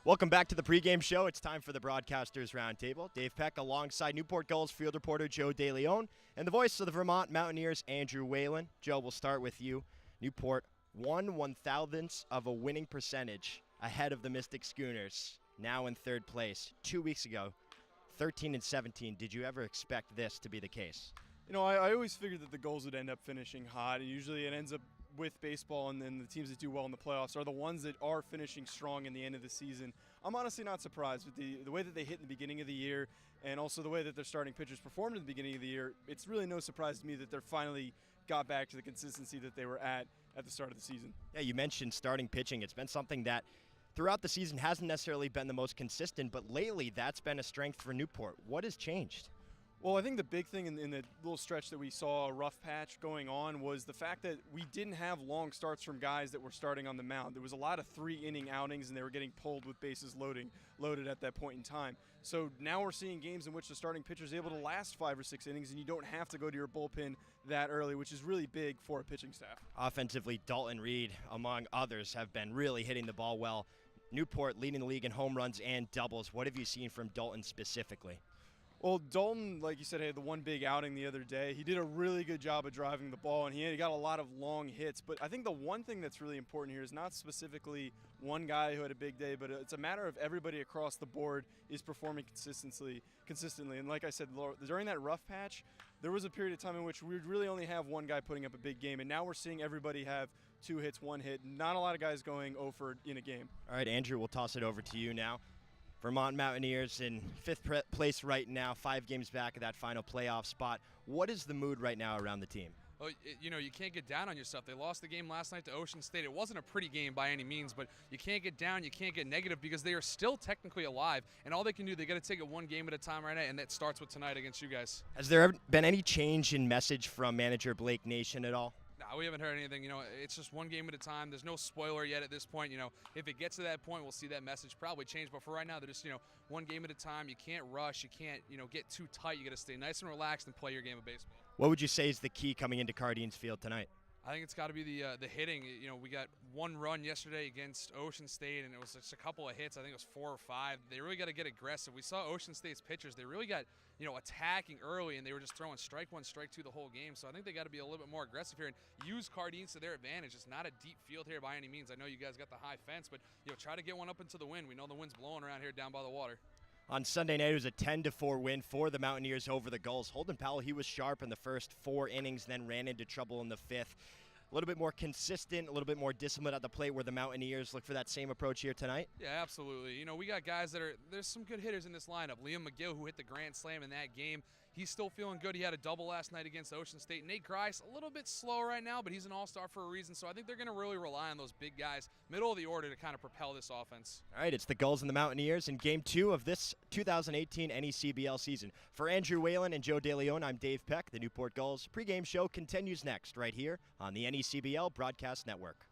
Welcome back to the pregame show. It's time for the Broadcasters Roundtable. Dave Peck alongside Newport Gulls field reporter Joe DeLeon and the voice of the Vermont Mountaineers, Andrew Whalen. Joe, we'll start with you. Newport, 1/1000th of a winning percentage ahead of the Mystic Schooners, now in third place. 2 weeks ago, 13-17. Did you ever expect this to be the case? You know, I always figured that the Gulls would end up finishing hot, and usually it ends up with baseball, and then the teams that do well in the playoffs are the ones that are finishing strong in the end of the season. I'm honestly not surprised with the way that they hit in the beginning of the year, and also the way that their starting pitchers performed in the beginning of the year. It's really no surprise to me that they're finally got back to the consistency that they were at the start of the season. Yeah, you mentioned starting pitching. It's been something that throughout the season hasn't necessarily been the most consistent, but lately that's been a strength for Newport. What has changed? Well, I think the big thing in the little stretch that we saw a rough patch going on was the fact that we didn't have long starts from guys that were starting on the mound. There was a lot of 3-inning outings, and they were getting pulled with bases loaded at that point in time. So now we're seeing games in which the starting pitcher is able to last 5 or 6 innings, and you don't have to go to your bullpen that early, which is really big for a pitching staff. Offensively, Dalton Reed, among others, have been really hitting the ball well. Newport leading the league in home runs and doubles. What have you seen from Dalton specifically? Well, Dalton, like you said, had the one big outing the other day. He did a really good job of driving the ball, and he got a lot of long hits. But I think the one thing that's really important here is not specifically one guy who had a big day, but it's a matter of everybody across the board is performing consistently. And like I said, during that rough patch, there was a period of time in which we would really only have one guy putting up a big game, and now we're seeing everybody have 2 hits, 1 hit. Not a lot of guys going 0 for in a game. All right, Andrew, we'll toss it over to you now. Vermont Mountaineers in 5th place right now, 5 games back of that final playoff spot. What is the mood right now around the team? Well, you can't get down on yourself. They lost the game last night to Ocean State. It wasn't a pretty game by any means, but you can't get down, you can't get negative because they are still technically alive, and all they can do, they got to take it one game at a time right now, and that starts with tonight against you guys. Has there been any change in message from manager Blake Nation at all? No, we haven't heard anything. It's just one game at a time. There's no spoiler yet at this point. If it gets to that point, we'll see that message probably change. But for right now, they're just, one game at a time. You can't rush. You can't, get too tight. You got to stay nice and relaxed and play your game of baseball. What would you say is the key coming into Cardines Field tonight? I think it's got to be the hitting. We got 1 run yesterday against Ocean State, and it was just a couple of hits. I think it was 4 or 5. They really got to get aggressive. We saw Ocean State's pitchers. They really got, attacking early, and they were just throwing strike 1, strike 2 the whole game. So I think they got to be a little bit more aggressive here and use Cardines to their advantage. It's not a deep field here by any means. I know you guys got the high fence, but try to get one up into the wind. We know the wind's blowing around here down by the water. On Sunday night, it was a 10-4 win for the Mountaineers over the Gulls. Holden Powell, he was sharp in the first 4 innings, then ran into trouble in the 5th. A little bit more consistent, a little bit more disciplined at the plate where the Mountaineers look for that same approach here tonight? Yeah, absolutely. We got guys there's some good hitters in this lineup. Liam McGill, who hit the grand slam in that game, he's still feeling good. He had a double last night against Ocean State. Nate Grice, a little bit slow right now, but he's an all-star for a reason, so I think they're going to really rely on those big guys, middle of the order, to kind of propel this offense. All right, it's the Gulls and the Mountaineers in Game 2 of this 2018 NECBL season. For Andrew Whalen and Joe DeLeon, I'm Dave Peck. The Newport Gulls pregame show continues next right here on the NECBL Broadcast Network.